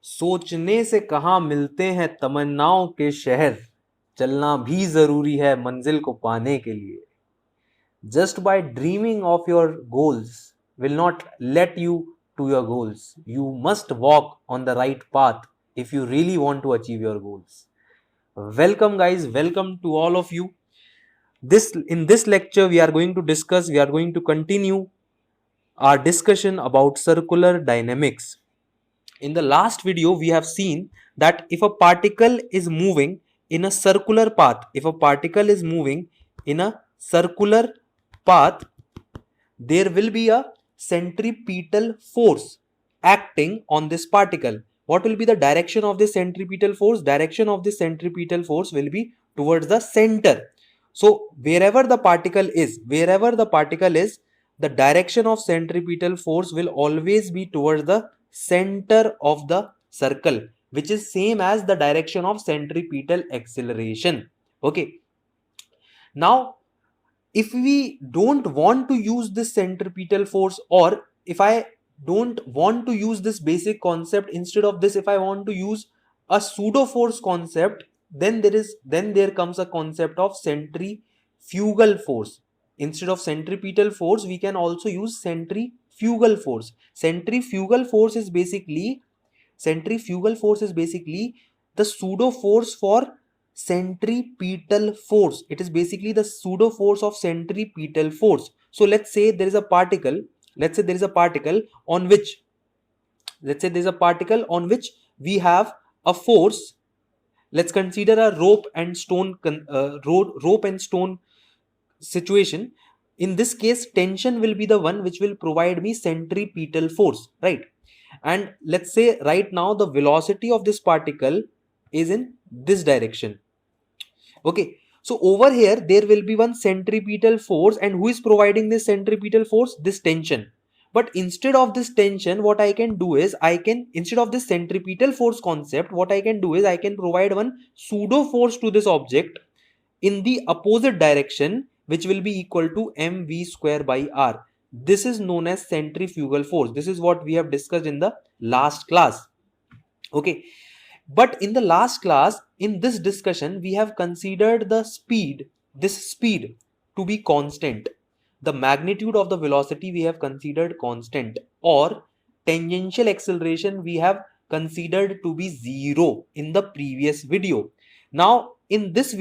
सोचने से कहाँ मिलते हैं तमन्नाओं के शहर, चलना भी जरूरी है मंजिल को पाने के लिए. Just by dreaming of your goals will not let you to your goals. You must walk on the right path if you really want to achieve your goals. Welcome guys, welcome to all of you. In this lecture we are going to continue our discussion about circular dynamics. In the last video we have seen that if a particle is moving in a circular path, there will be a centripetal force acting on this particle. What will be the direction of this centripetal force? Direction of this centripetal force will be towards the center. So wherever the particle is, the direction of centripetal force will always be towards the center of the circle, which is same as the direction of centripetal acceleration. Okay. Now, if we don't want to use this centripetal force, or if I don't want to use this basic concept, instead of this if I want to use a pseudo force concept, then there comes a concept of centrifugal force. Instead of centripetal force we can also use centrifugal force. Centrifugal force is basically the pseudo force for centripetal force. It is basically the pseudo force of centripetal force. So let's say there is a particle, on which we have a force. Let's consider a rope and stone situation. In this case, tension will be the one which will provide me centripetal force, right? And let's say right now the velocity of this particle is in this direction. Okay, so over here there will be one centripetal force, and who is providing this centripetal force? This tension. But instead of this tension, what I can do is instead of this centripetal force concept, what I can do is I can provide one pseudo force to this object in the opposite direction, which will be equal to mv square by r. This is known as centrifugal force. This is what we have discussed in the last class. Okay, but in the last class, in this discussion, we have considered this speed to be constant. The magnitude of the velocity we have considered constant, or tangential acceleration we have considered to be zero in the previous video. Now, in this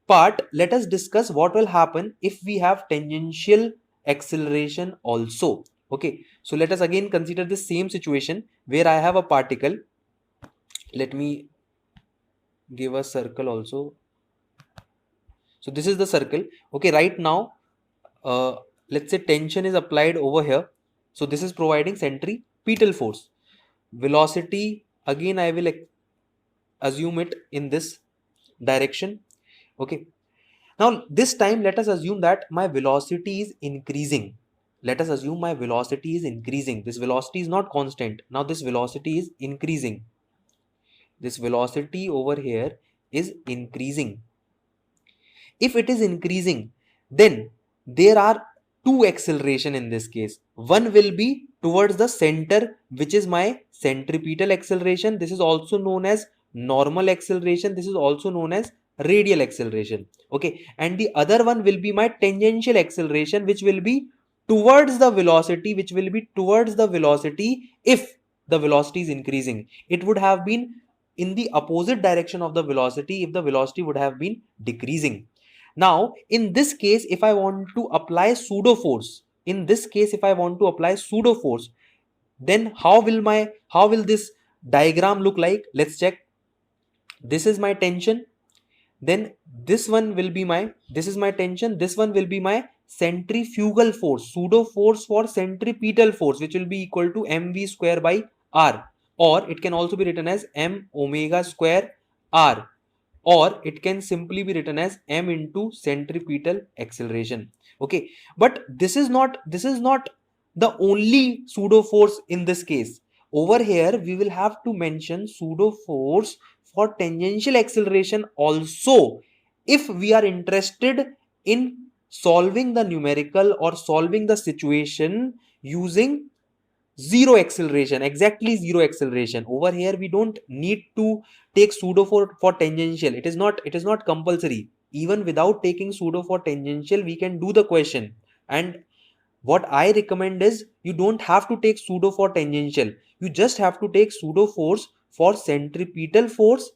part, let us discuss what will happen if we have tangential acceleration also. Okay, so let us again consider the same situation where I have a particle. Let me give a circle also. So this is the circle. Okay, right now, let's say tension is applied over here. So this is providing centripetal force. Velocity, again I will assume it in this direction. Okay, now this time let us assume that my velocity is increasing. This velocity is not constant. Now this velocity is increasing. This velocity over here is increasing. If it is increasing, then there are two acceleration in this case. One will be towards the center, which is my centripetal acceleration. This is also known as normal acceleration. This is also known as radial acceleration. Okay, and the other one will be my tangential acceleration, which will be towards the velocity, if the velocity is increasing. It would have been in the opposite direction of the velocity if the velocity would have been decreasing. Now, in this case, if I want to apply pseudo force, then how will this diagram look like? Let's check. This is my tension. Then this is my tension. This one will be my centrifugal force, pseudo force for centripetal force, which will be equal to mv square by r, or it can also be written as m omega square r, or it can simply be written as m into centripetal acceleration. Okay, but this is not the only pseudo force in this case. Over here we will have to mention pseudo force for tangential acceleration also, if we are interested in solving the numerical or solving the situation using zero acceleration, exactly zero acceleration. Over here we don't need to take pseudo for tangential. It is not compulsory. Even without taking pseudo for tangential, we can do the question. And what I recommend is you don't have to take pseudo for tangential. You just have to take pseudo force for centripetal force,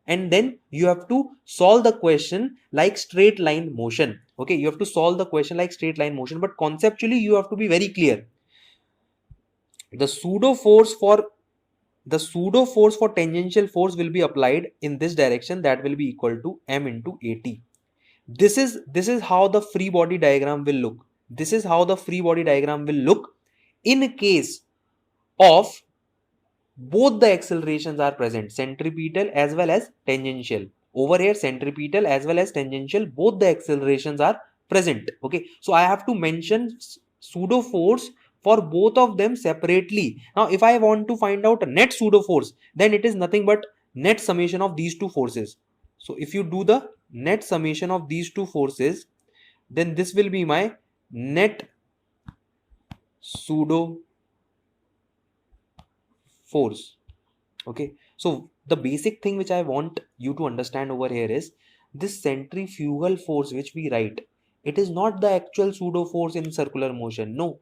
and then you have to solve the question like straight line motion. Okay, you have to solve the question like straight line motion, but conceptually you have to be very clear. The pseudo force for tangential force will be applied in this direction, that will be equal to m into at. This is how the free body diagram will look. This is how the free body diagram will look in case of both the accelerations are present, centripetal as well as tangential. Over here, centripetal as well as tangential, both the accelerations are present. Okay, so I have to mention pseudo force for both of them separately. Now if I want to find out a net pseudo force, then it is nothing but net summation of these two forces. So if you do the net summation of these two forces, then this will be my net pseudo force. Okay, so the basic thing which I want you to understand over here is this centrifugal force which we write, it is not the actual pseudo force in circular motion. No,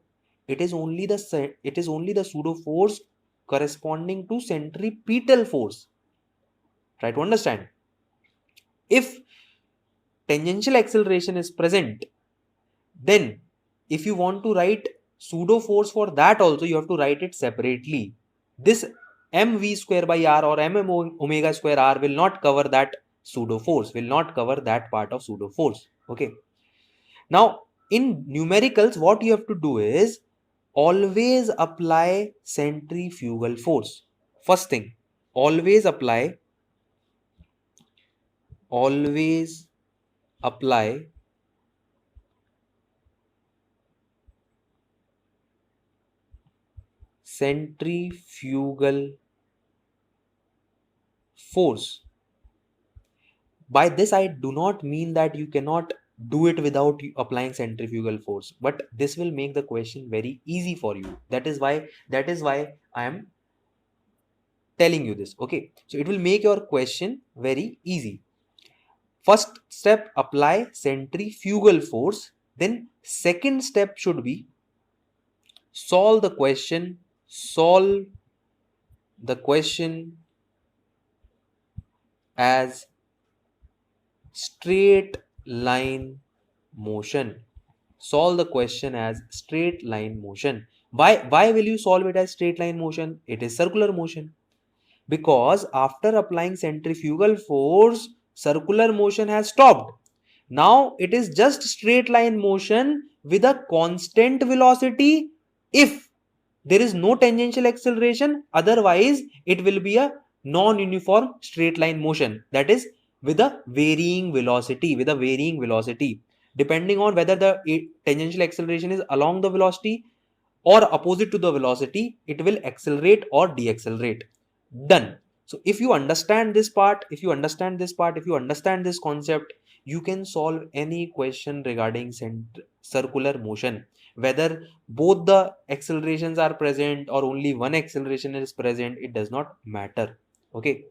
it is only the pseudo force corresponding to centripetal force. Try to understand. If tangential acceleration is present, then if you want to write pseudo force for that also, you have to write it separately. This mv square by r or omega square r will not cover that pseudo force, will not cover that part of pseudo force. Okay, now in numericals what you have to do is always apply centrifugal force. First thing, always apply centrifugal force. By this I do not mean that you cannot do it without applying centrifugal force, but this will make the question very easy for you. That is why I am telling you this. Okay, so it will make your question very easy. First step, apply centrifugal force. Then second step should be solve the question as straight line motion. Solve the question as straight line motion. Why will you solve it as straight line motion? It is circular motion. Because after applying centrifugal force, circular motion has stopped. Now it is just straight line motion with a constant velocity if there is no tangential acceleration. Otherwise, it will be a non-uniform straight line motion, that is with a varying velocity, depending on whether the tangential acceleration is along the velocity or opposite to the velocity, it will accelerate or deaccelerate. Done. So if you understand this part, if you understand this concept, you can solve any question regarding circular motion. Whether both the accelerations are present or only one acceleration is present, it does not matter. Okay,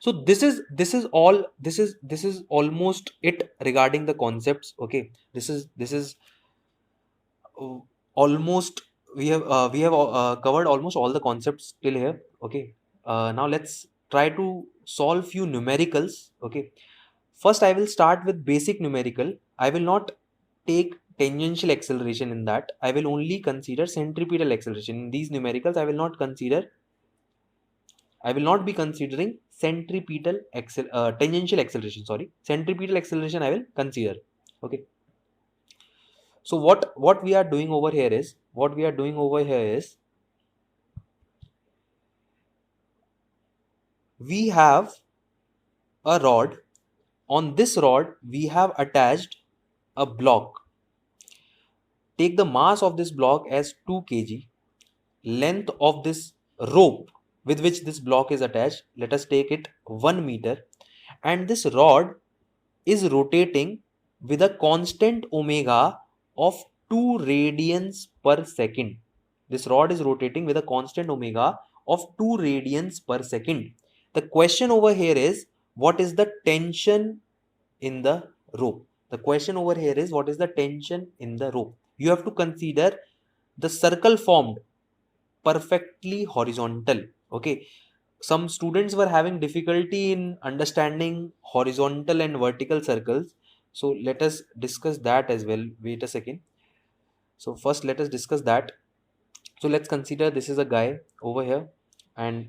so this is almost it regarding the concepts. Okay, this is almost we have covered almost all the concepts till here. Okay, now let's try to solve few numericals. Okay, first I will start with basic numerical. I will not take tangential acceleration in that. I will only consider centripetal acceleration. In these numericals, I will not be considering tangential acceleration. Sorry, centripetal acceleration I will consider. Okay, so what we are doing over here is we have a rod. On this rod we have attached a block. Take the mass of this block as 2 kg. Length of this rope with which this block is attached, let us take it 1 meter, and this rod is rotating with a constant omega of 2 radians per second. This rod is rotating with a constant omega of 2 radians per second. The question over here is, what is the tension in the rope? The question over here is, what is the tension in the rope? You have to consider the circle formed perfectly horizontal. Okay, some students were having difficulty in understanding horizontal and vertical circles, so let us discuss that as well. Wait a second. So first let us discuss that. So let's consider this is a guy over here, and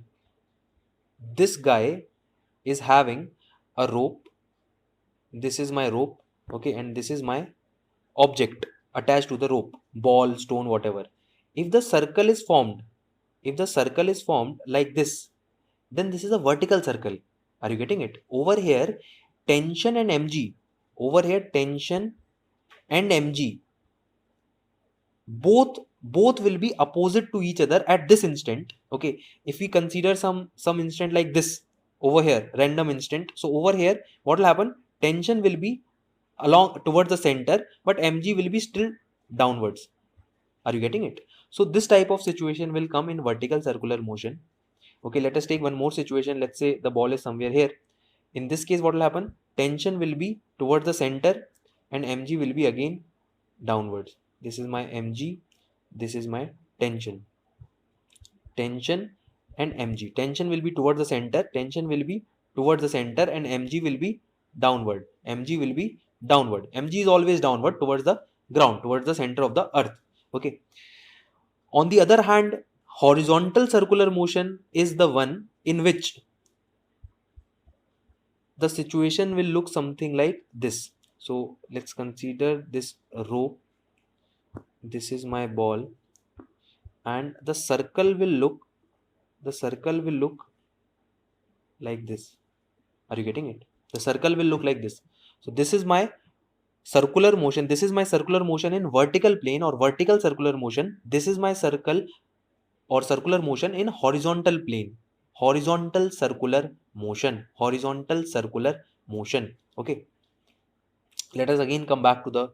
this guy is having a rope. This is my rope, okay, and this is my object attached to the rope, ball, stone, whatever. If the circle is formed, like this, then this is a vertical circle. Are you getting it? Over here, tension and mg, over here tension and mg, both will be opposite to each other at this instant. Okay, if we consider some instant like this over here, random instant, so over here what will happen? Tension will be along towards the center, but mg will be still downwards. Are you getting it? So this type of situation will come in vertical circular motion. Okay, let us take one more situation. Let's say the ball is somewhere here. In this case, what will happen? Tension will be towards the center and mg will be again downwards. This is my mg, this is my tension. Tension and mg. Tension will be towards the center, tension will be towards the center, and mg will be downward. Mg will be downward. Mg is always downward towards the ground, towards the center of the earth. Okay. On the other hand, horizontal circular motion is the one in which the situation will look something like this. So let's consider this rope. This is my ball, and the circle will look like this. Are you getting it? The circle will look like this. So this is my circular motion. This is my circular motion in vertical plane or vertical circular motion. This is my circle or circular motion in horizontal plane. Horizontal circular motion. Horizontal circular motion. Okay. Let us again come back to the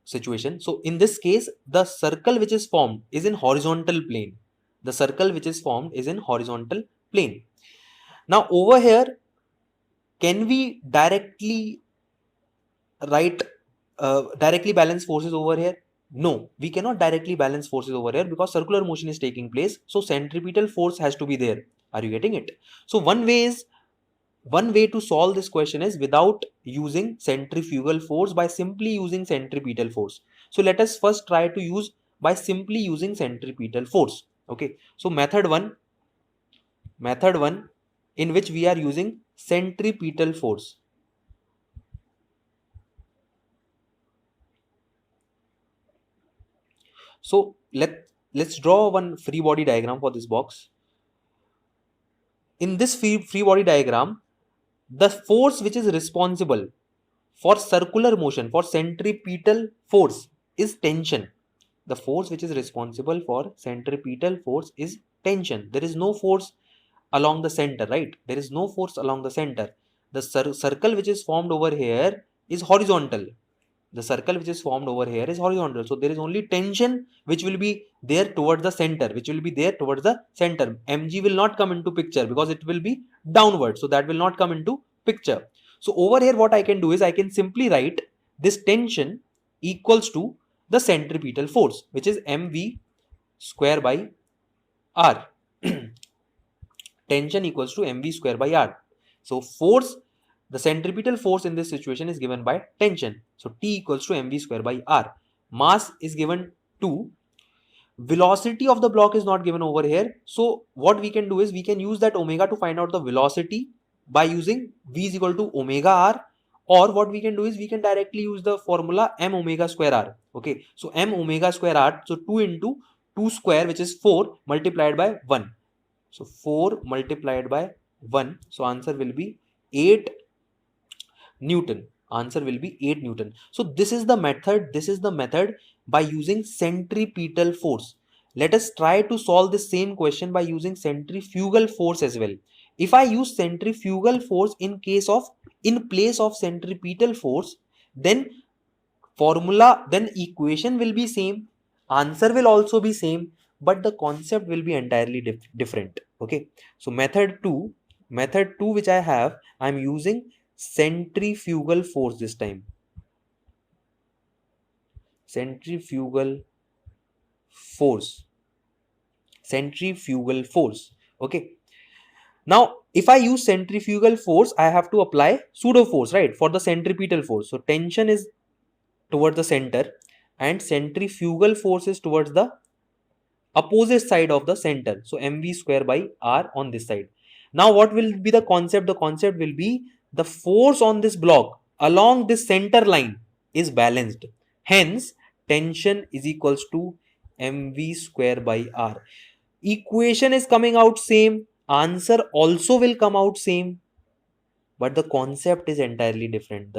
situation. So in this case, the circle which is formed is in horizontal plane. The circle which is formed is in horizontal plane. Now over here, can we directly directly balance forces over here? No, we cannot directly balance forces over here because circular motion is taking place. So centripetal force has to be there. Are you getting it? So one way to solve this question is without using centrifugal force, by simply using centripetal force. So let us first try to use by simply using centripetal force. Okay, so method one in which we are using centripetal force. So let's draw one free body diagram for this box. In this free body diagram, the force which is responsible for circular motion, for centripetal force, is tension. The force which is responsible for centripetal force is tension. There is no force along the center, right? There is no force along the center. The circle which is formed over here is horizontal. The circle which is formed over here is horizontal. So there is only tension which will be there towards the center, mg will not come into picture because it will be downward, so that will not come into picture. So over here what I can do is I can simply write this tension equals to the centripetal force, which is mv square by r. Tension equals to mv square by r. So force, the centripetal force in this situation is given by tension. So T equals to mv square by r. Mass is given 2. Velocity of the block is not given over here. So what we can do is we can use that omega to find out the velocity by using v is equal to omega r, or what we can do is we can directly use the formula m omega square r. Okay, so m omega square r, so 2 into 2 square, which is 4 multiplied by 1. So 4 multiplied by 1. So answer will be 8 Newton. Answer will be 8 Newton. So this is the method by using centripetal force. Let us try to solve the same question by using centrifugal force as well. If I use centrifugal force in place of centripetal force, then equation will be same, answer will also be same, but the concept will be entirely different. Okay, so method 2 which I have, I'm using centrifugal force this time. Centrifugal force. Okay, now if I use centrifugal force, I have to apply pseudo force, right, for the centripetal force. So tension is towards the center and centrifugal force is towards the opposite side of the center. So mv square by r on this side. Now what will be the concept? The concept will be the force on this block along this center line is balanced. Hence tension is equals to mv square by r. Equation is coming out same, answer also will come out same, but the concept is entirely different.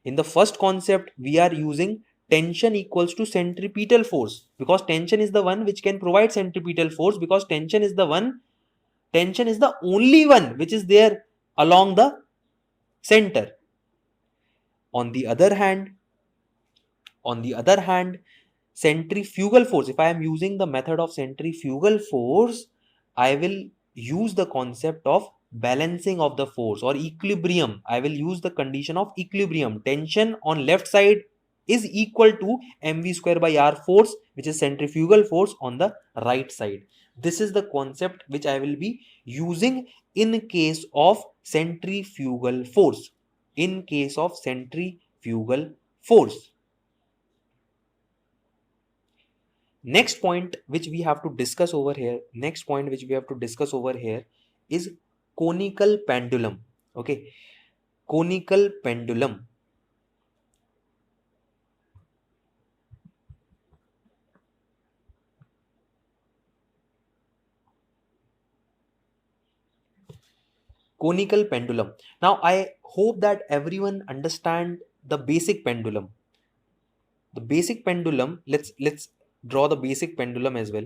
In the first concept, we are using tension equals to centripetal force, because tension is the one which can provide centripetal force, because tension is the only one which is there along the center. On the other hand, centrifugal force, if I am using the method of centrifugal force, I will use the concept of balancing of the force or equilibrium. I will use the condition of equilibrium. Tension on left side is equal to mv square by r force, which is centrifugal force on the right side. This is the concept which I will be using in case of centrifugal force. Next point which we have to discuss over here is conical pendulum. Okay, conical pendulum. Now I hope that everyone understand the basic pendulum. Let's draw the basic pendulum as well.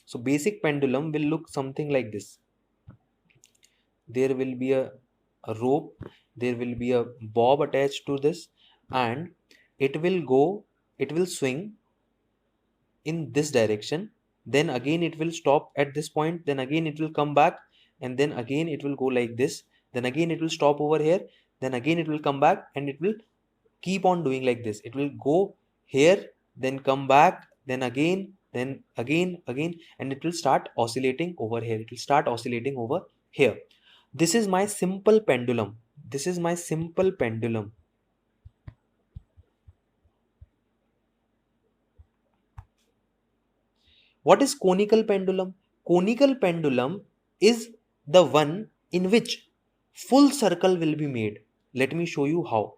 So basic pendulum will look something like this. There will be a rope, there will be a bob attached to this, and it will swing in this direction, then again it will stop at this point, then again it will come back, and then again it will go like this, then again it will stop over here, then again it will come back, and it will keep on doing like this. It will go here, then come back, then again, and it will start oscillating over here. This is my simple pendulum. What is conical pendulum? Conical pendulum is the one in which full circle will be made. Let me show you how.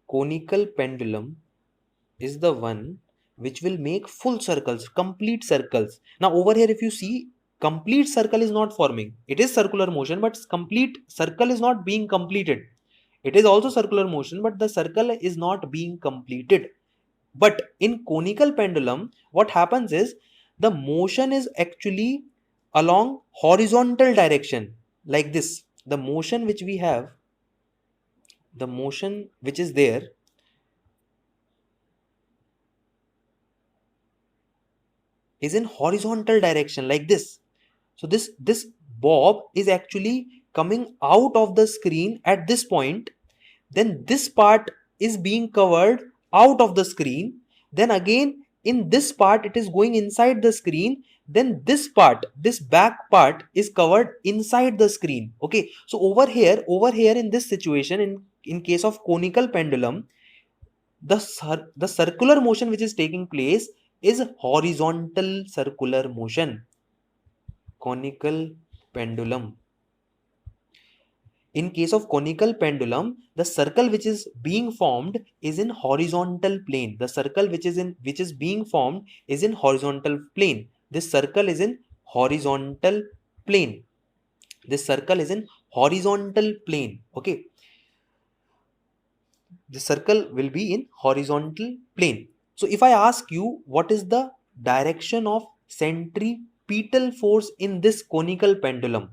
Conical pendulum is the one which will make full circles, complete circles. Now over here, if you see, complete circle is not forming. It is circular motion, but complete circle is not being completed. It is also circular motion, but the circle is not being completed. But in conical pendulum, what happens is the motion is actually along horizontal direction, like this. The motion which we have, the motion which is there, is in horizontal direction, like this. So this bob is actually coming out of the screen at this point, then this part is being covered out of the screen, then again in this part it is going inside the screen, then this back part is covered inside the screen. Okay, so over here in this situation, in case of conical pendulum, the circular motion which is taking place is horizontal circular motion. Conical pendulum. In case of conical pendulum, the circle which is being formed is in horizontal plane. The circle which is being formed is in horizontal plane. This circle is in horizontal plane. Okay. The circle will be in horizontal plane. So if I ask you what is the direction of centripetal force in this conical pendulum,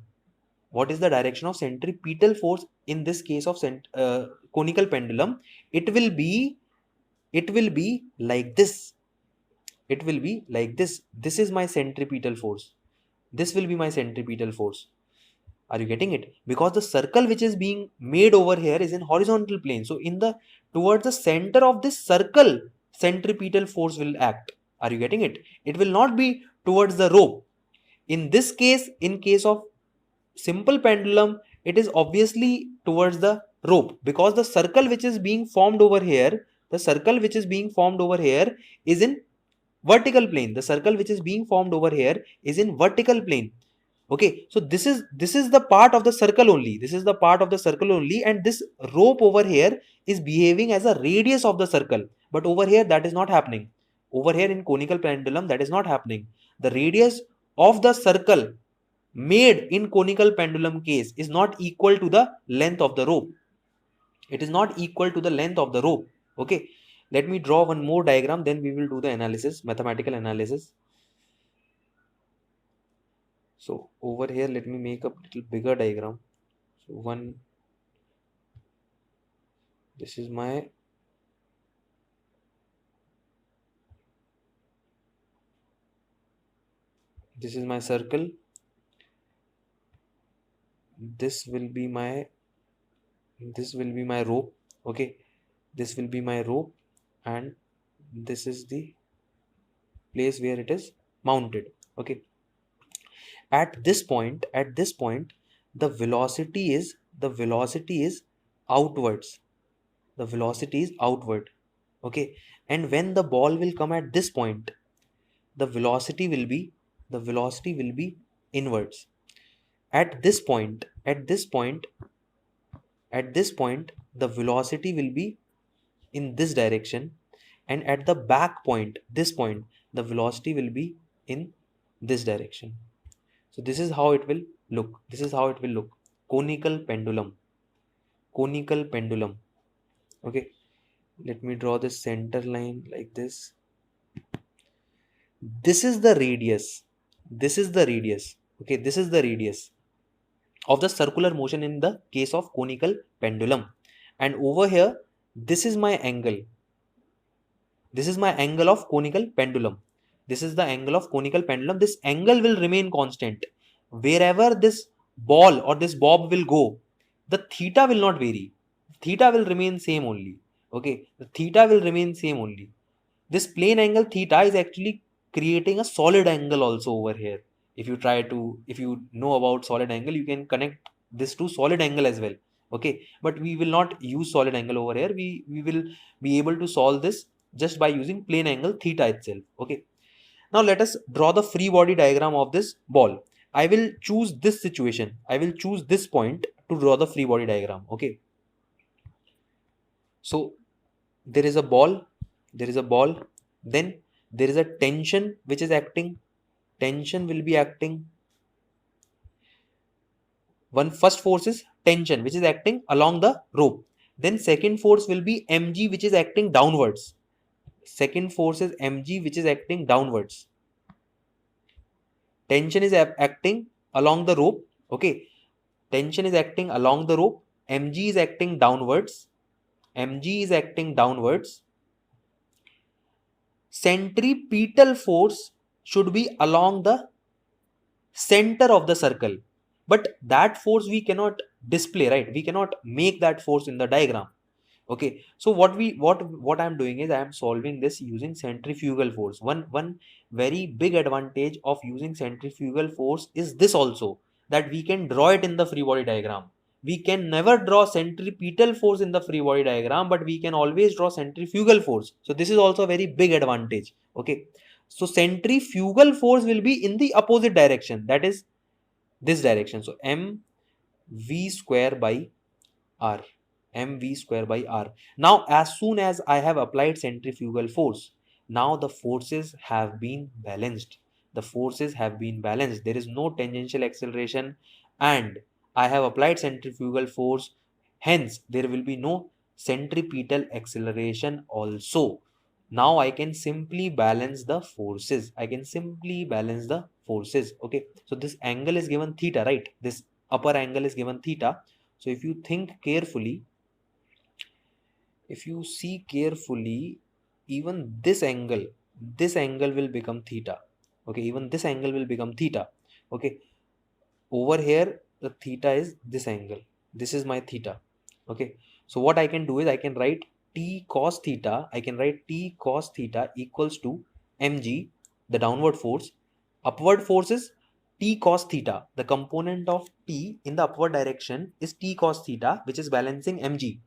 what is the direction of centripetal force in this case of conical pendulum? It will be like this. It will be like this. This is my centripetal force. This will be my centripetal force. Are you getting it? Because the circle which is being made over here is in horizontal plane. So in the towards the center of this circle, centripetal force will act. Are you getting it? It will not be towards the rope. In this case, in case of simple pendulum, it is obviously towards the rope, because the circle which is being formed over here, is in vertical plane. The circle which is being formed over here is in vertical plane. Okay, so this is the part of the circle only. This is the part of the circle only, and this rope over here is behaving as a radius of the circle. But over here that is not happening. Over here in conical pendulum that is not happening. The radius of the circle made in conical pendulum case is not equal to the length of the rope. It is not equal to the length of the rope. Okay, let me draw one more diagram, then we will do the analysis, mathematical analysis. So over here, let me make a little bigger diagram. So this is my circle. This will be my rope. Okay, this will be my rope, and this is the place where it is mounted. Okay, at this point the velocity is outwards. The velocity is outward. Okay, and when the ball will come at this point, the velocity will be inwards. At this point the velocity will be in this direction, and at the back point, this point, the velocity will be in this direction. So this is how it will look. Conical pendulum. Okay, let me draw this center line like this. This is the radius. Okay, this is the radius of the circular motion in the case of conical pendulum. And over here, this is my angle. This is my angle of conical pendulum. This is the angle of conical pendulum. This angle will remain constant. Wherever this ball or this bob will go, the theta will not vary. Theta will remain same only. Okay, the theta will remain same only. This plane angle theta is actually creating a solid angle also over here. If you know about solid angle, you can connect this to solid angle as well. Okay, but we will not use solid angle over here. We will be able to solve this just by using plane angle theta itself. Okay, now let us draw the free body diagram of this ball. I will choose this situation. I will choose this point to draw the free body diagram. Okay, so there is a ball, then there is a tension which is acting. Tension will be acting. First force is tension, which is acting along the rope. Then second force will be mg, which is acting downwards. Second force is mg, which is acting downwards. Tension is acting along the rope. Okay, tension is acting along the rope. Mg is acting downwards. Centripetal force should be along the center of the circle, but that force we cannot display, right? We cannot make that force in the diagram. Okay, so what I'm doing is I am solving this using centrifugal force. One very big advantage of using centrifugal force is this also, that we can draw it in the free body diagram. We can never draw centripetal force in the free body diagram, but we can always draw centrifugal force. So this is also a very big advantage. Okay, so centrifugal force will be in the opposite direction, that is this direction. So mv square by r. Now as soon as I have applied centrifugal force, now the forces have been balanced. There is no tangential acceleration, and I have applied centrifugal force, hence there will be no centripetal acceleration also. Now I can simply balance the forces. Okay, so this angle is given theta, right? This upper angle is given theta. So if you think carefully, if you see carefully, even this angle will become theta. Okay, even this angle will become theta. Okay, over here the theta is this angle, this is my theta. Okay, so what I can do is I can write t cos theta, I can write t cos theta equals to mg, the downward force. Upward force is t cos theta, the component of t in the upward direction is t cos theta, which is balancing mg.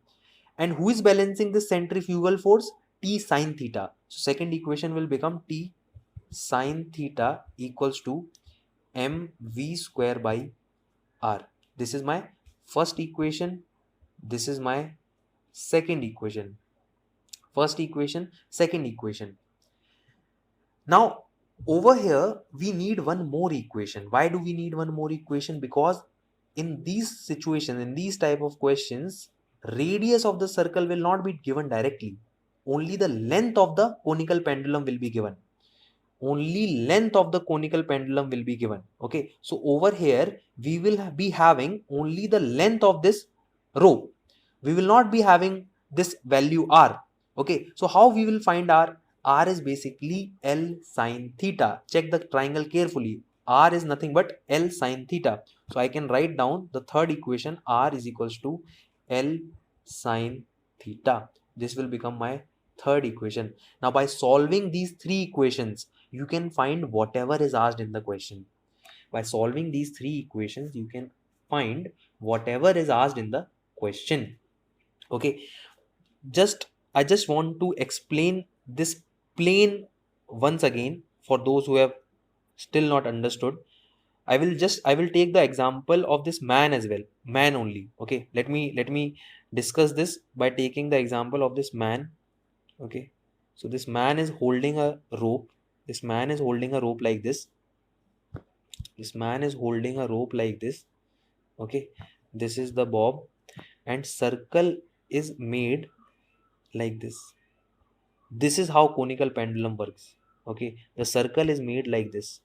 And who is balancing the centrifugal force? T sine theta. So second equation will become t sine theta equals to mv square by r. This is my first equation. This is my second equation. First equation, second equation. Now over here we need one more equation. Why do we need one more equation? Because in these situations, in these type of questions, radius of the circle will not be given directly. Only the length of the conical pendulum will be given. Only length of the conical pendulum will be given. Okay, so over here we will be having only the length of this rope. We will not be having this value r. Okay, so how we will find r? R is basically L sine theta. Check the triangle carefully. R is nothing but L sine theta. So I can write down the third equation, r is equals to L sine theta. This will become my third equation. Now by solving these three equations, you can find whatever is asked in the question. By solving these three equations, you can find whatever is asked in the question. Okay, I just want to explain this plane once again for those who have still not understood. I will take the example of this man as well, man only. Okay, let me discuss this by taking the example of this man. Okay, so this man is holding a rope. This man is holding a rope like this. This man is holding a rope like this. Okay, this is the bob, and circle is made like this. This is how conical pendulum works. Okay, the circle is made like this.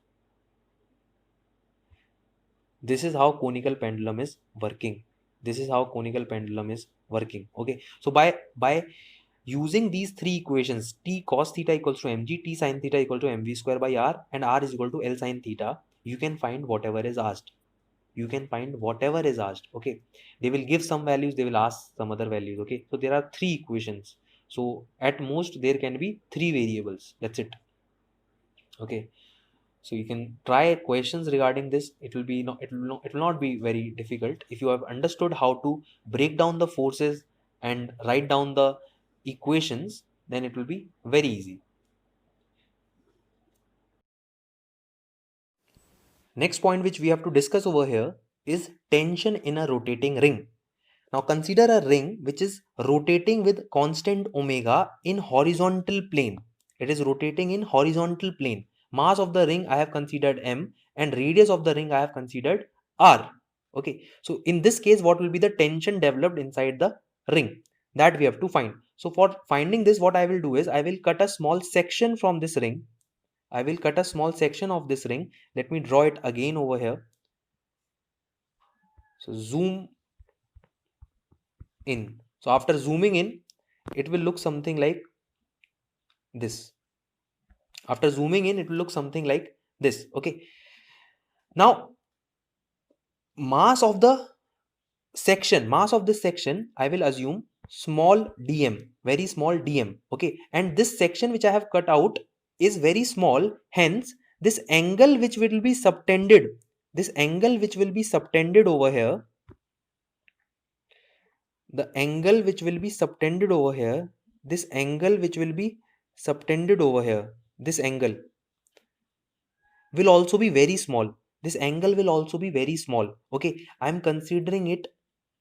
This is how conical pendulum is working. This is how conical pendulum is working. Okay, so by using these three equations, t cos theta equals to mg, t sin theta equal to mv square by r, and r is equal to L sin theta, you can find whatever is asked. You can find whatever is asked. Okay, they will give some values, they will ask some other values. Okay, so there are three equations. So at most there can be three variables. That's it. Okay, so you can try questions regarding this. It will not be very difficult if you have understood how to break down the forces and write down the equations. Then it will be very easy. Next point which we have to discuss over here is tension in a rotating ring. Now consider a ring which is rotating with constant omega in horizontal plane. It is rotating in horizontal plane. Mass of the ring I have considered m, and radius of the ring I have considered r. Okay, so in this case what will be the tension developed inside the ring? That we have to find. So for finding this, what I will do is I will cut a small section from this ring. I will cut a small section of this ring. Let me draw it again over here. So zoom in. So after zooming in, it will look something like this. After zooming in, it will look something like this. Okay, now mass of this section I will assume small dm, very small dm. Okay, and this section which I have cut out is very small, hence this angle which will be subtended, over here, the angle which will be subtended over here, this angle which will be subtended over here, this angle will also be very small. This angle will also be very small. Okay, I'm considering it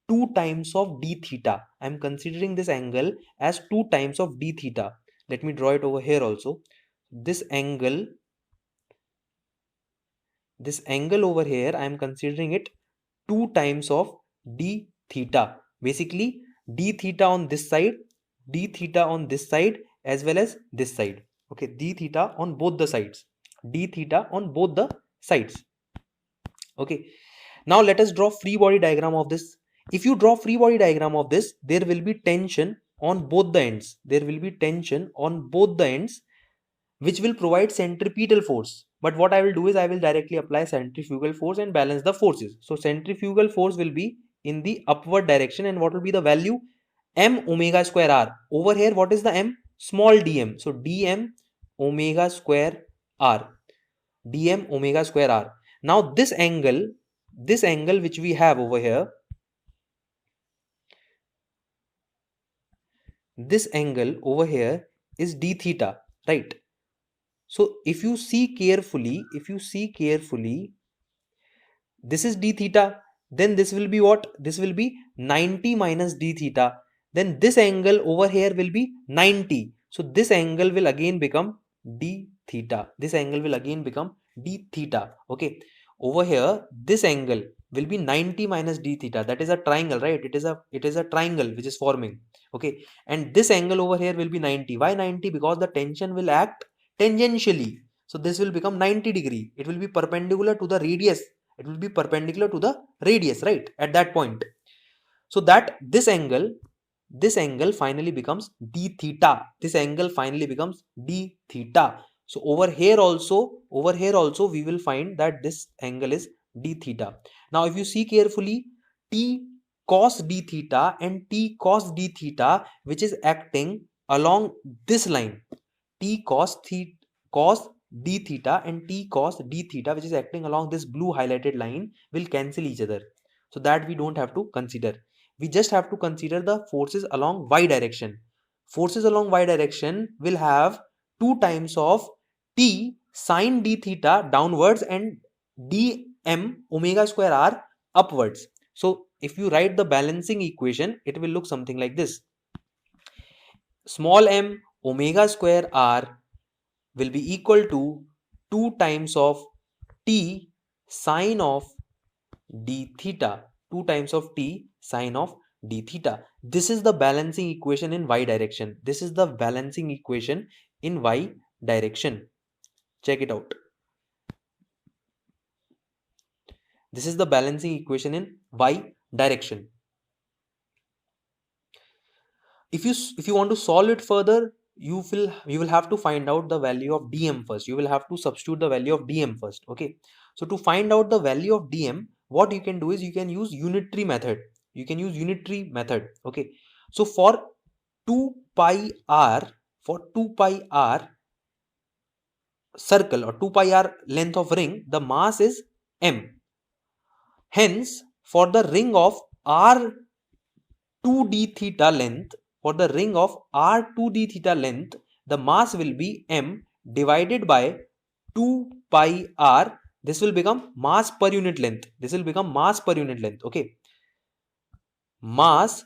2 times of d theta. I'm considering this angle as 2 times of d theta. Let me draw it over here also. This angle over here, I am considering it 2 times of d theta. Basically, d theta on this side, d theta on this side, as well as this side. Okay, d theta on both the sides, d theta on both the sides. Okay, Now let us draw free body diagram of this. If you draw free body diagram of this, there will be tension on both the ends. There will be tension on both the ends, which will provide centripetal force. But what I will do is I will directly apply centrifugal force and balance the forces. So centrifugal force will be in the upward direction, and what will be the value? M omega square r. Over here, what is the m? Small dm. So dm omega square r. Dm omega square r. Now this angle which we have over here, this angle over here is d theta, right? So if you see carefully, this is d theta, then this will be what? This will be 90 minus d theta. Then this angle over here will be 90. So this angle will again become d theta. This angle will again become d theta. Okay. Over here, this angle will be 90 minus d theta. That is a triangle, right? It is a triangle which is forming. Okay. And this angle over here will be 90. Why 90? Because the tension will act tangentially. So this will become 90 degree. It will be perpendicular to the radius. It will be perpendicular to the radius, right? At that point. So that this angle finally becomes d theta. This angle finally becomes d theta. So over here also we will find that this angle is d theta. Now if you see carefully, t cos d theta and t cos d theta, which is acting along this line, t cos d theta and t cos d theta, which is acting along this blue highlighted line, will cancel each other. So that we don't have to consider. We just have to consider the forces along y direction. Forces along y direction will have 2 times of t sine d theta downwards and dm omega square r upwards. So if you write the balancing equation, it will look something like this. Small m omega square r will be equal to 2 times of t sine of d theta. 2 times of t sine of d theta. This is the balancing equation in y direction. This is the balancing equation in y direction. Check it out. This is the balancing equation in y direction. If you want to solve it further, you will have to find out the value of dm first. You will have to substitute the value of dm first. Okay. So to find out the value of dm, what you can do is you can use unitary method. Okay. So for 2 pi r circle or 2 pi r length of ring, the mass is m. Hence, for the ring of r2d theta length, the mass will be m divided by 2 pi r. This will become mass per unit length. Okay. Mass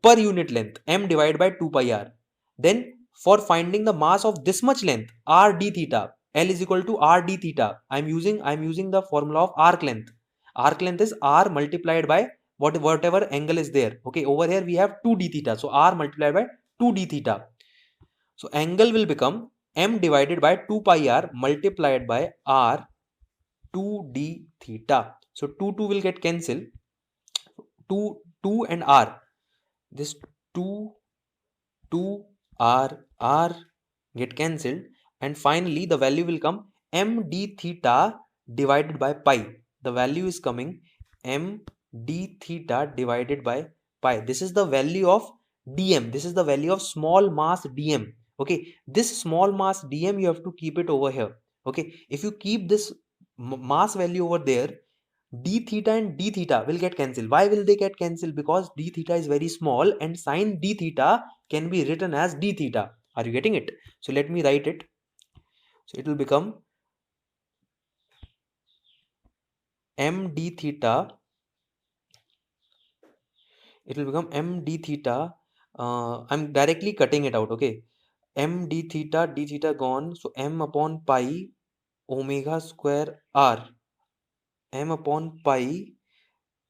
per unit length, m divided by 2 pi r. Then for finding the mass of this much length, r d theta, L is equal to r d theta. I'm using the formula of arc length. Arc length is r multiplied by whatever angle is there. Okay, over here we have 2 d theta. So r multiplied by 2 d theta. So angle will become m divided by 2 pi r multiplied by r 2 d theta. So 2 will get cancelled. 2 and r. This 2 r get cancelled, and finally the value will come m d theta divided by pi. The value is coming m d theta divided by pi. This is the value of dm. This is the value of small mass dm. Okay, this small mass dm, you have to keep it over here. Okay, if you keep this mass value over there, d theta and d theta will get cancelled. Why will they get cancelled? Because d theta is very small and sine d theta can be written as d theta. Are you getting it? So let me write it. So it will become m d theta. It will become m d theta. I'm directly cutting it out. Okay, m d theta gone. So m upon pi omega square r. M upon pi,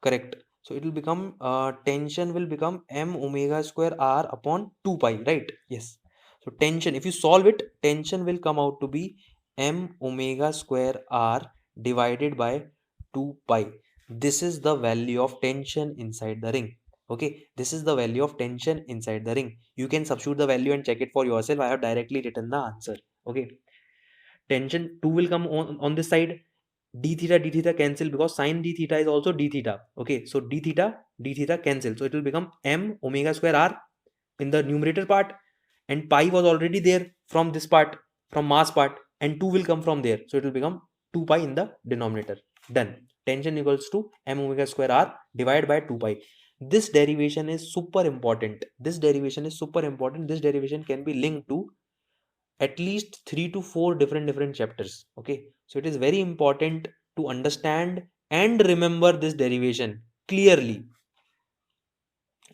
correct. So it will become tension will become m omega square r upon 2 pi, right? Yes. So tension, if you solve it, tension will come out to be m omega square r divided by 2 pi. This is the value of tension inside the ring. Okay, this is the value of tension inside the ring. You can substitute the value and check it for yourself. I have directly written the answer. Okay, tension 2 will come on this side. D theta cancel because sine d theta is also d theta. Okay, so d theta cancel. So it will become m omega square r in the numerator part, and pi was already there from this part, from mass part, and 2 will come from there. So it will become 2 pi in the denominator. Done. Tension equals to m omega square r divided by 2 pi. This derivation is super important. This derivation is super important. This derivation can be linked to at least 3 to 4 different chapters. Okay, so it is very important to understand and remember this derivation clearly.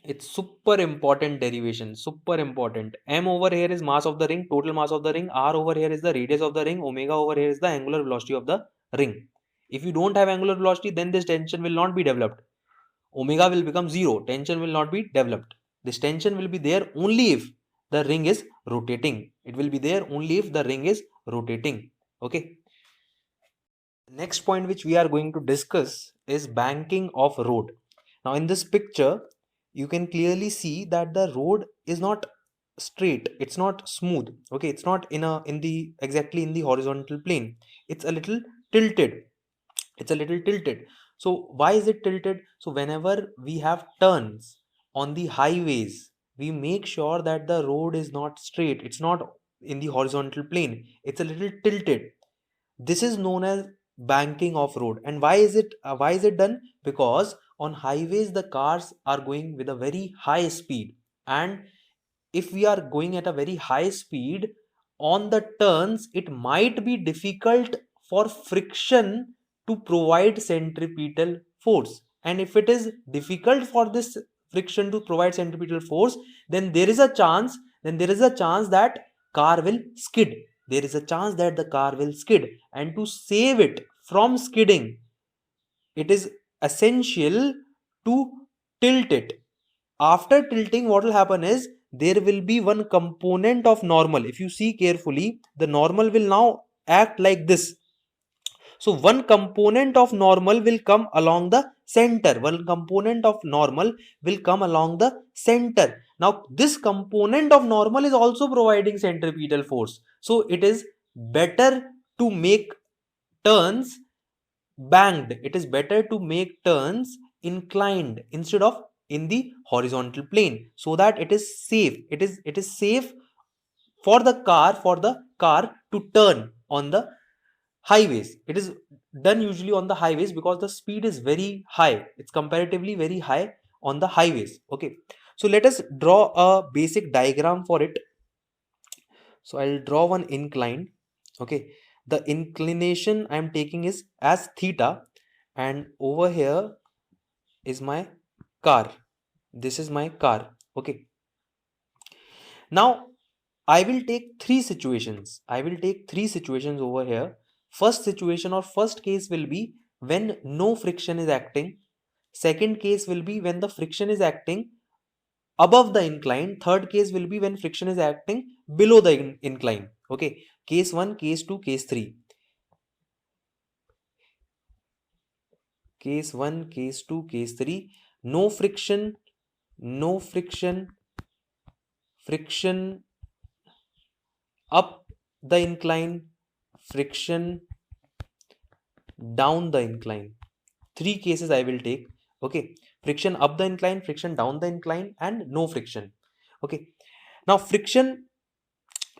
It's super important derivation, super important. M over here is mass of the ring, total mass of the ring. R over here is the radius of the ring. Omega over here is the angular velocity of the ring. If you don't have angular velocity, then this tension will not be developed. Omega will become 0. Tension will not be developed. This tension will be there only if the ring is rotating. It will be there only if the ring is rotating. Okay. Next point which we are going to discuss is banking of road. Now in this picture, you can clearly see that the road is not straight, it's not smooth. Okay, it's not exactly in the horizontal plane. It's a little tilted. It's a little tilted. So why is it tilted? So whenever we have turns on the highways, we make sure that the road is not straight. It's not in the horizontal plane. It's a little tilted. This is known as banking of road. And why is it done? Because on highways the cars are going with a very high speed, and if we are going at a very high speed on the turns, it might be difficult for friction to provide centripetal force. And if it is difficult for this friction to provide centripetal force, then there is a chance that car will skid. There is a chance that the car will skid, and to save it from skidding, it is essential to tilt it. After tilting, what will happen is there will be one component of normal. If you see carefully, the normal will now act like this. So one component of normal will come along the center. One component of normal will come along the center. Now this component of normal is also providing centripetal force. So it is better to make turns banked. It is better to make turns inclined instead of in the horizontal plane, so that it is safe. It is safe for the car to turn on the highways. It is done usually on the highways because the speed is very high. It's comparatively very high on the highways. Okay, so let us draw a basic diagram for it. So I'll draw one incline. Okay, the inclination I'm taking is as theta, and over here is my car. This is my car. Okay, now I will take three situations. Over here. First situation or first case will be when no friction is acting. Second case will be when the friction is acting above the incline. Third case will be when friction is acting below the incline. Okay, case 1, case 2, case 3. Case 1, case 2, case 3. No friction, friction up the incline, friction down the incline. Three cases I will take. Okay, friction up the incline, friction down the incline, and no friction. Okay, now friction,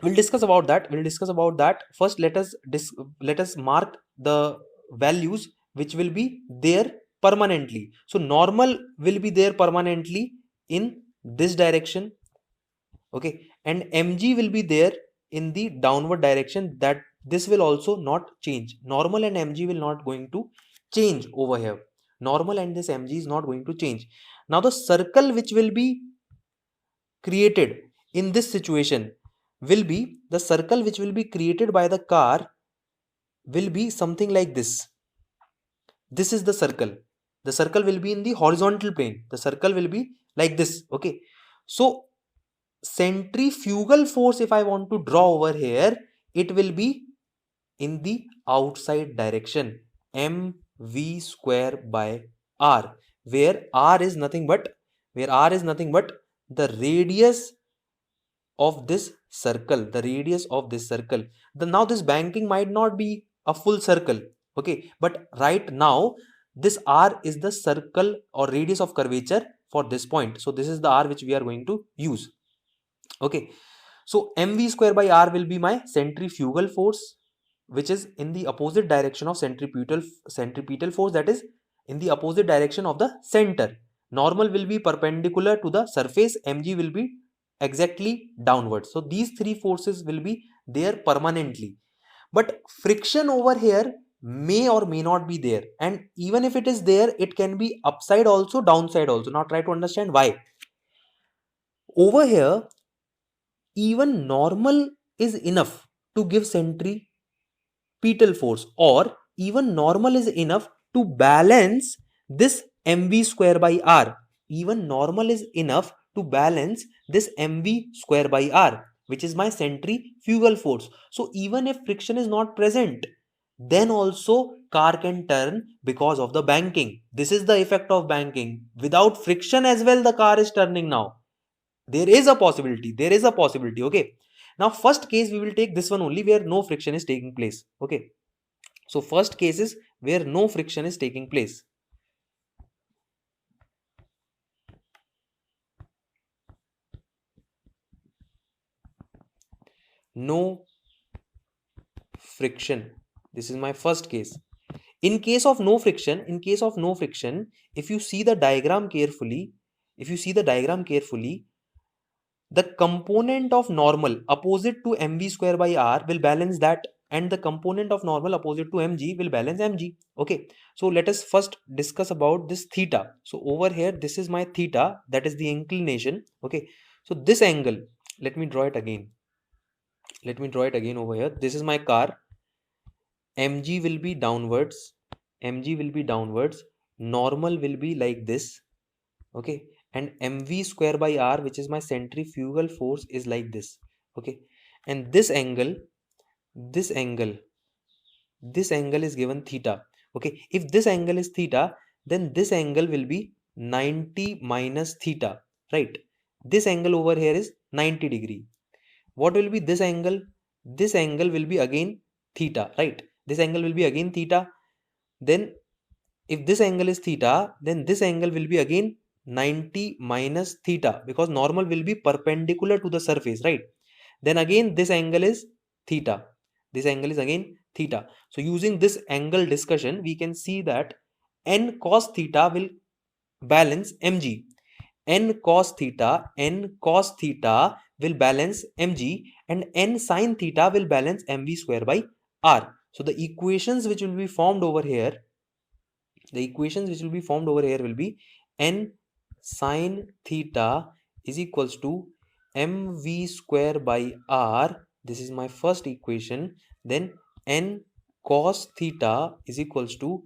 we'll discuss about that. First let us mark the values which will be there permanently. So normal will be there permanently in this direction. Okay, and mg will be there in the downward direction. That this will also not change. Normal and mg will not going to change over here. Normal and this mg is not going to change. Now the circle which will be created in this situation will be the circle which will be created by the car will be something like this. This is the circle. The circle will be in the horizontal plane. The circle will be like this. Okay, so centrifugal force, if I want to draw over here, it will be in the outside direction. M v square by r, where r is nothing but the radius of this circle, the radius of this circle. Now this banking might not be a full circle, okay, but right now this r is the circle or radius of curvature for this point. So this is the r which we are going to use. Okay, so mv square by r will be my centrifugal force, which is in the opposite direction of centripetal force, that is in the opposite direction of the center. Normal will be perpendicular to the surface, mg will be exactly downwards. So these three forces will be there permanently, but friction over here may or may not be there, and even if it is there, it can be upside also, downside also. Now try to understand why. Over here, even normal is enough to give centripetal force, or even normal is enough to balance this mv square by r. Even normal is enough to balance this mv square by r, which is my centrifugal force. So even if friction is not present, then also car can turn because of the banking. This is the effect of banking. Without friction as well, the car is turning now. There is a possibility. Okay, now first case we will take this one only, where no friction is taking place. Okay, so first case is where no friction is taking place. No friction. This is my first case. In case of no friction, if you see the diagram carefully, the component of normal opposite to mv square by r will balance that, and the component of normal opposite to mg will balance mg. Okay, so let us first discuss about this theta. So over here, this is my theta, that is the inclination. Okay, so this angle, let me draw it again over here. This is my car. Mg will be downwards, normal will be like this. Okay, and mv square by r, which is my centrifugal force, is like this. Okay, and this angle is given theta. Okay, if this angle is theta, then this angle will be 90 minus theta, right? This angle over here is 90 degree. What will be this angle? This angle will be again theta, right? This angle will be again theta. Then if this angle is theta, then this angle will be again 90 minus theta, because normal will be perpendicular to the surface, right? Then again this angle is theta. This angle is again theta. So using this angle discussion, we can see that n cos theta will balance mg. N cos theta will balance mg, and n sin theta will balance mv square by r. So the equations which will be formed over here, will be n sin theta is equals to mv square by r. This is my first equation. Then n cos theta is equals to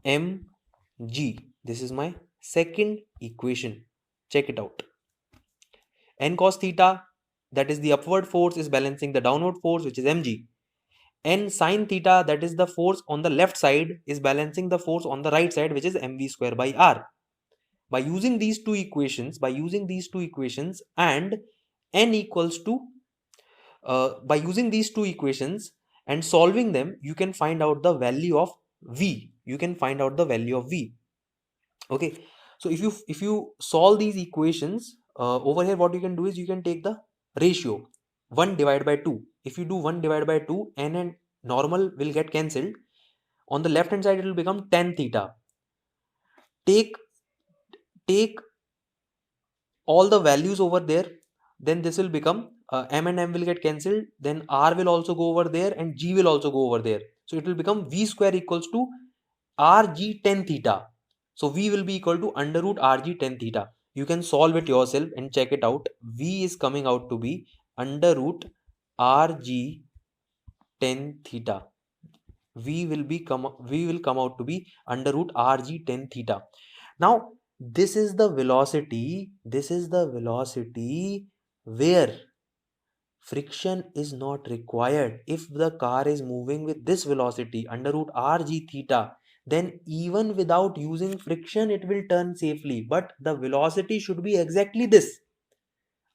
mg. This is my second equation. Check it out. N cos theta, that is the upward force, is balancing the downward force, which is mg. N sin theta, that is the force on the left side, is balancing the force on the right side, which is mv square by r. By using these two equations, and n equals to by using these two equations and solving them, you can find out the value of v. Okay, so if you solve these equations, over here what you can do is you can take the ratio 1 divided by 2. If you do 1 divided by 2, n and normal will get cancelled. On the left hand side, it will become tan theta. Take all the values over there, then this will become m and m will get cancelled, then r will also go over there, and g will also go over there. So it will become v square equals to rg tan theta. So v will be equal to under root rg tan theta. You can solve it yourself and check it out. V is coming out to be under root rg tan theta. V will come out to be under root rg tan theta. Now this is the velocity where friction is not required. If the car is moving with this velocity under root rg theta, then even without using friction it will turn safely, but the velocity should be exactly this.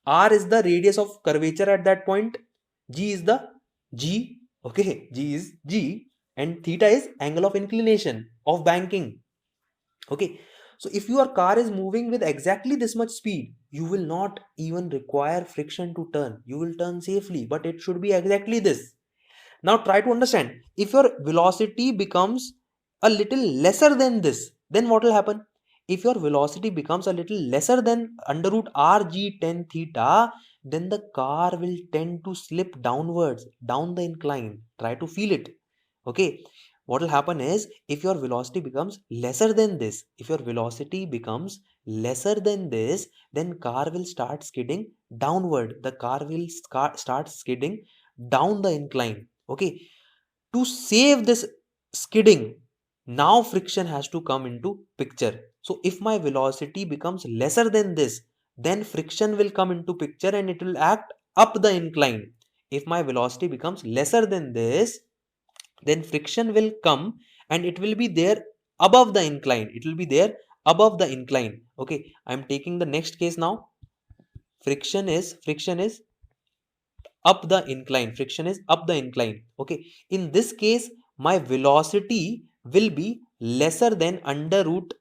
R is the radius of curvature at that point, G is the G, okay, G is G, and theta is angle of inclination of banking. Okay, so if your car is moving with exactly this much speed, you will not even require friction to turn. You will turn safely, but it should be exactly this. Now try to understand, if your velocity becomes a little lesser than this, then what will happen? If your velocity becomes a little lesser than under root rg tan theta, then the car will tend to slip downwards, down the incline. Try to feel it. Okay, what will happen is, if your velocity becomes lesser than this, if your velocity becomes lesser than this, then car will start skidding downward. The car will start skidding down the incline. Okay, to save this skidding, now friction has to come into picture. So if my velocity becomes lesser than this, then friction will come into picture and it will act up the incline. If my velocity becomes lesser than this, then friction will come and it will be there above the incline. It will be there above the incline. Okay, I am taking the next case now. Friction is up the incline. Friction is up the incline. Okay, in this case my velocity will be lesser than under root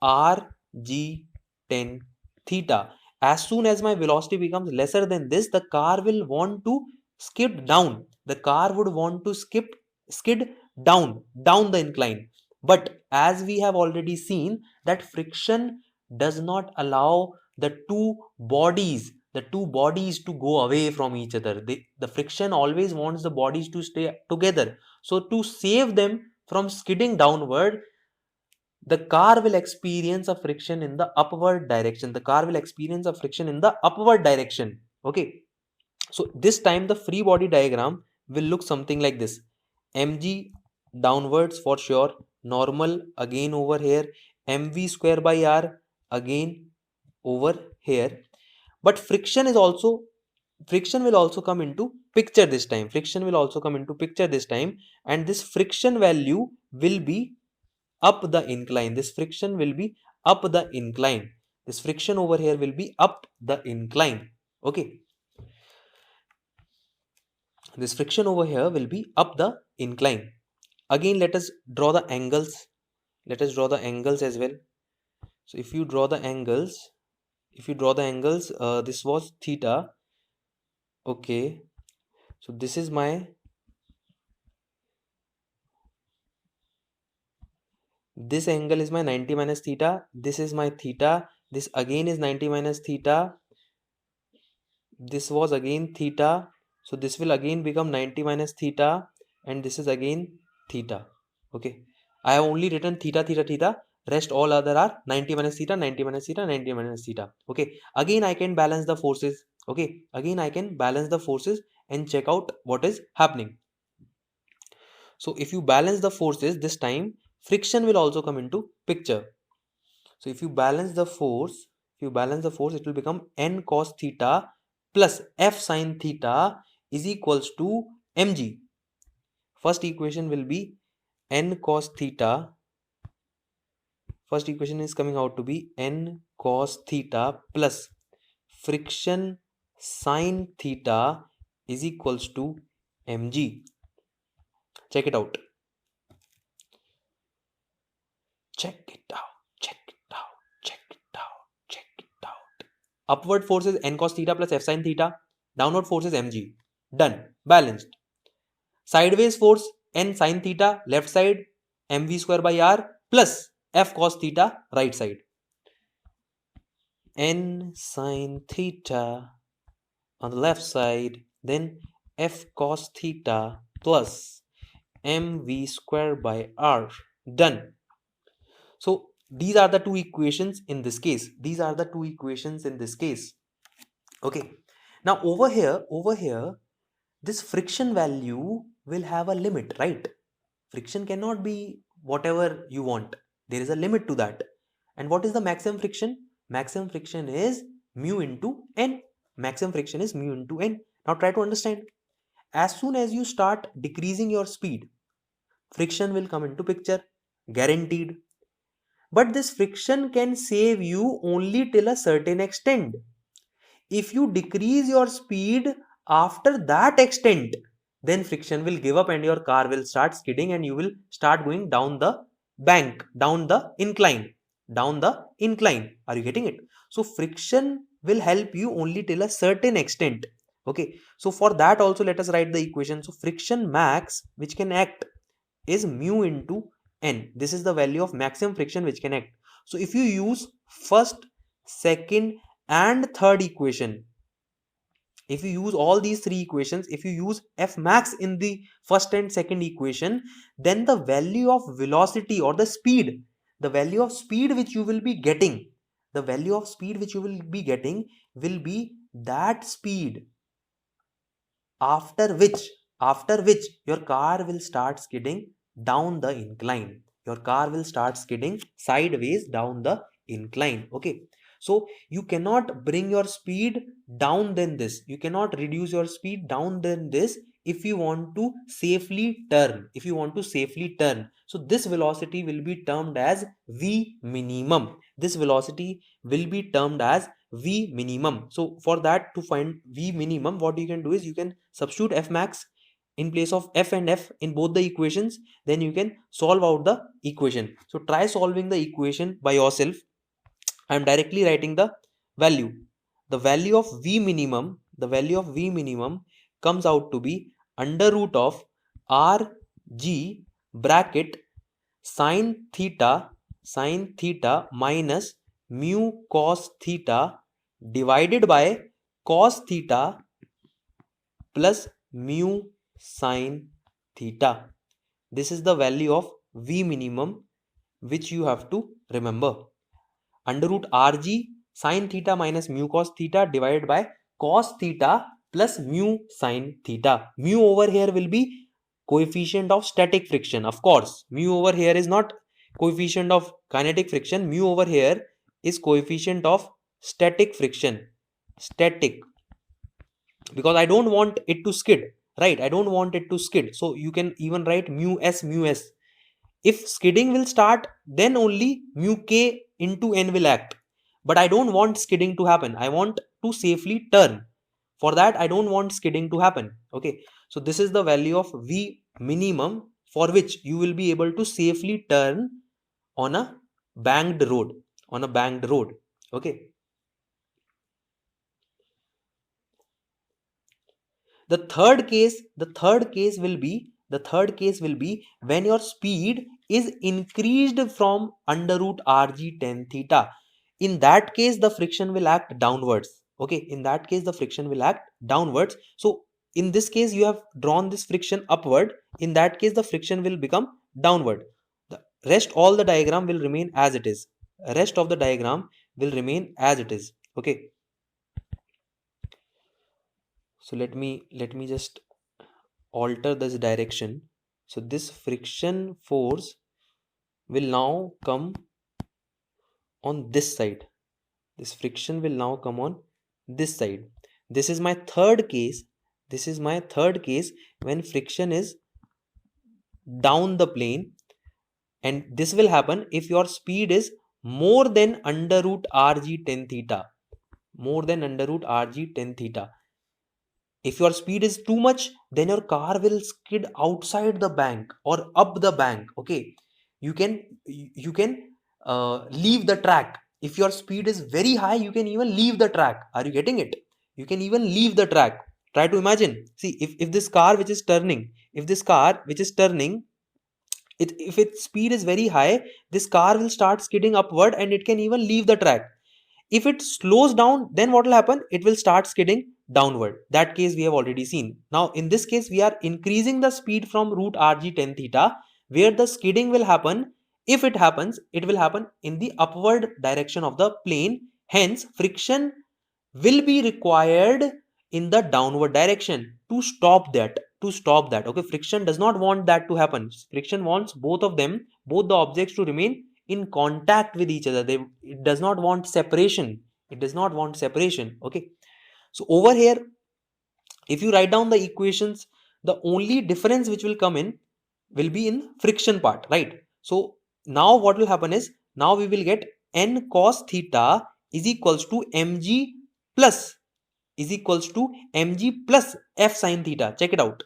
r g tan theta. As soon as my velocity becomes lesser than this, the car will want to skid down. The car would want to skid down the incline. But as we have already seen that friction does not allow the two bodies to go away from each other. The friction always wants the bodies to stay together. So to save them from skidding downward, the car will experience a friction in the upward direction. The car will experience a friction in the upward direction. Okay. So this time the free body diagram will look something like this. mg downwards for sure, normal again over here, mv square by r again over here. But friction will also come into picture this time. And this friction value will be up the incline. This friction over here will be up the incline. Okay, this friction over here will be up the incline. Again, let us draw the angles. As well. So if you draw the angles, this was theta. Okay, so this is my this angle is my 90 minus theta. This is my theta. This again is 90 minus theta. This was again theta. So this will again become 90 minus theta. And this is again theta. Okay. I have only written theta, theta, theta. Rest all other are 90 minus theta, 90 minus theta, 90 minus theta. Okay. Again, I can balance the forces. Okay. Again, I can balance the forces and check out what is happening. So if you balance the forces, this time friction will also come into picture. So if you balance the force, it will become n cos theta plus f sin theta is equals to mg. First equation will be n cos theta. First equation is coming out to be n cos theta plus friction sin theta is equals to mg. Check it out. Upward force is n cos theta plus f sin theta. Downward force is mg. Done. Balanced. Sideways force n sin theta left side, mv square by r plus f cos theta right side. N sin theta on the left side, then f cos theta plus mv square by r. Done. So these are the two equations in this case. Okay. Now over here, this friction value will have a limit, right? Friction cannot be whatever you want. There is a limit to that. And what is the maximum friction? Maximum friction is mu into n. Now try to understand. As soon as you start decreasing your speed, friction will come into picture. guaranteed. But this friction can save you only till a certain extent. If you decrease your speed after that extent, then friction will give up and your car will start skidding and you will start going down the bank, down the incline, down the incline. Are you getting it? So friction will help you only till a certain extent. Okay, so for that also let us write the equation. So friction max which can act is mu into n. This is the value of maximum friction which can act. So if you use first, second and third equation, if you use all these three equations, if you use f max in the first and second equation, then the value of velocity or the speed, the value of speed which you will be getting, the value of speed which you will be getting will be that speed after which your car will start skidding down the incline. Your car will start skidding sideways down the incline. Okay, so you cannot bring your speed down than this, you cannot reduce your speed down than this if you want to safely turn, if you want to safely turn. So this velocity will be termed as v minimum, this velocity will be termed as v minimum. So for that, to find v minimum, what you can do is you can substitute f max in place of f and f in both the equations, then you can solve out the equation. So try solving the equation by yourself. I am directly writing the value. The value of v minimum, the value of v minimum comes out to be under root of r g bracket sine theta minus mu cos theta divided by cos theta plus mu sine theta. This is the value of v minimum which you have to remember. Under root rg sine theta minus mu cos theta divided by cos theta plus mu sine theta. Mu over here will be coefficient of static friction. Of course, mu over here is not coefficient of kinetic friction. Mu over here is coefficient of static friction. Static. Because I don't want it to skid, right? I don't want it to skid. So you can even write mu s mu s. If skidding will start, then only mu k into n will act. But I don't want skidding to happen. I want to safely turn. For that, I don't want skidding to happen. Okay. So this is the value of v minimum for which you will be able to safely turn on a banked road. On a banked road. Okay. The third case will be when your speed is increased from under root rg tan theta. In that case, the friction will act downwards. Okay, in that case, the friction will act downwards. So in this case, you have drawn this friction upward. In that case, the friction will become downward. The rest, all the diagram will remain as it is. Rest of the diagram will remain as it is. Okay. So let me just alter this direction. So this friction force will now come on this side. This friction will now come on this side. This is my third case. This is my third case when friction is down the plane, and this will happen if your speed is more than under root rg tan theta. More than under root rg tan theta. If your speed is too much, then your car will skid outside the bank or up the bank. Okay, you can leave the track. If your speed is very high, you can even leave the track. Are you getting it? You can even leave the track. Try to imagine. See, if this car which is turning, if its speed is very high, this car will start skidding upward and it can even leave the track. If it slows down, then what will happen? It will start skidding downward. That case we have already seen. Now in this case, we are increasing the speed from root rg tan theta, where the skidding will happen. If it happens, it will happen in the upward direction of the plane. Hence, friction will be required in the downward direction to stop that. Okay, friction does not want that to happen. Friction wants both the objects to remain in contact with each other. It does not want separation. Okay, so over here, if you write down the equations, the only difference which will come in will be in friction part, right? So now what will happen is, now we will get n cos theta is equals to mg plus f sin theta. Check it out.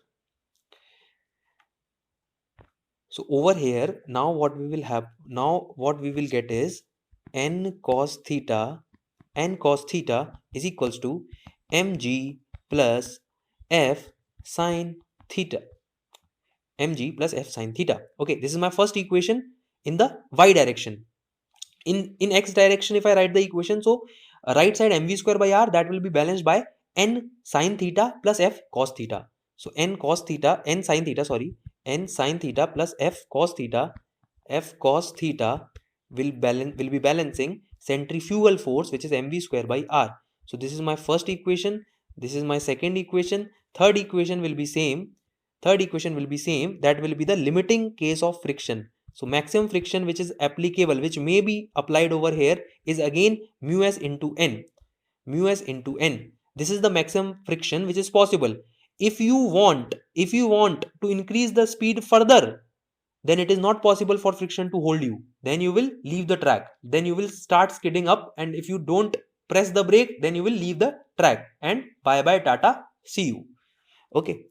So over here, now what we will get is n cos theta is equals to mg plus f sin theta. Okay, this is my first equation in the y direction. In x direction, if I write the equation, so right side mv square by r, that will be balanced by n sin theta plus f cos theta. So n sin theta plus f cos theta will be balancing centrifugal force, which is mv square by r. So this is my first equation, this is my second equation. Third equation will be same, that will be the limiting case of friction. So maximum friction which is applicable, which may be applied over here, is again mu s into n. This is the maximum friction which is possible. If you want to increase the speed further, then it is not possible for friction to hold you. Then you will leave the track. Then you will start skidding up, and if you don't press the brake, then you will leave the track and bye bye tata, see you. Okay.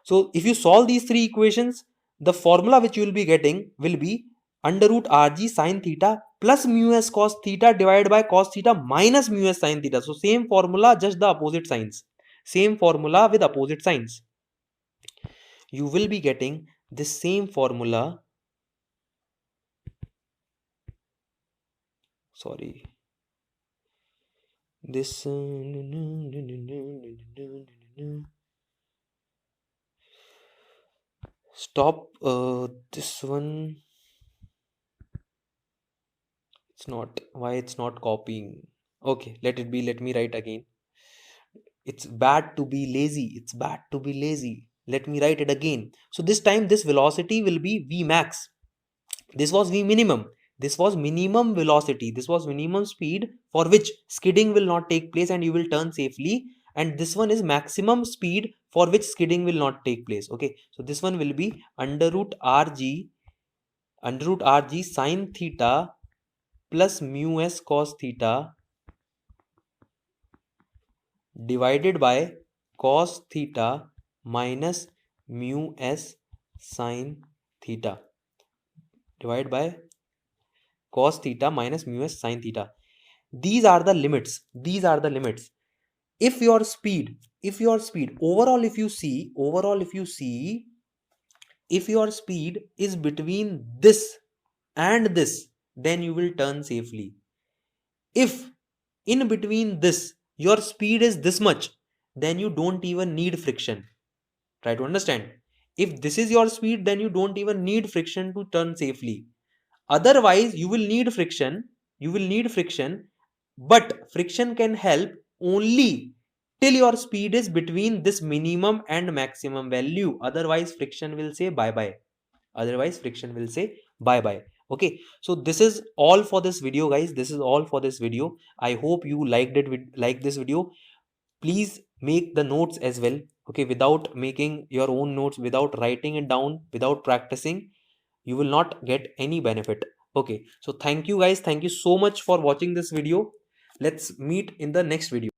So if you solve these three equations, the formula which you will be getting will be under root rg sin theta plus mu s cos theta divided by cos theta minus mu s sin theta. So same formula, just the opposite signs. Same formula with opposite signs. You will be getting this same formula. Sorry. This stop this one. It's not, why it's not copying. Okay, let it be, let me write again. It's bad to be lazy, let me write it again. So this time this velocity will be v max, this was v minimum, this was minimum velocity, this was minimum speed for which skidding will not take place and you will turn safely, and this one is maximum speed for which skidding will not take place. Okay, so this one will be under root rg sin theta plus mu s cos theta divided by cos theta minus mu s sin theta divided by cos theta minus mu s sin theta. These are the limits. If your speed overall, if you see, if your speed is between this and this, then you will turn safely. If in between this your speed is this much, then you don't even need friction. Try to understand. If this is your speed, then you don't even need friction to turn safely. Otherwise, you will need friction, but friction can help only till your speed is between this minimum and maximum value. Otherwise, friction will say bye bye. Okay, so this is all for this video, guys. I hope you liked this video. Please make the notes as well. Okay, without making your own notes, without writing it down, without practicing, you will not get any benefit. Okay, so thank you guys, thank you so much for watching this video. Let's meet in the next video.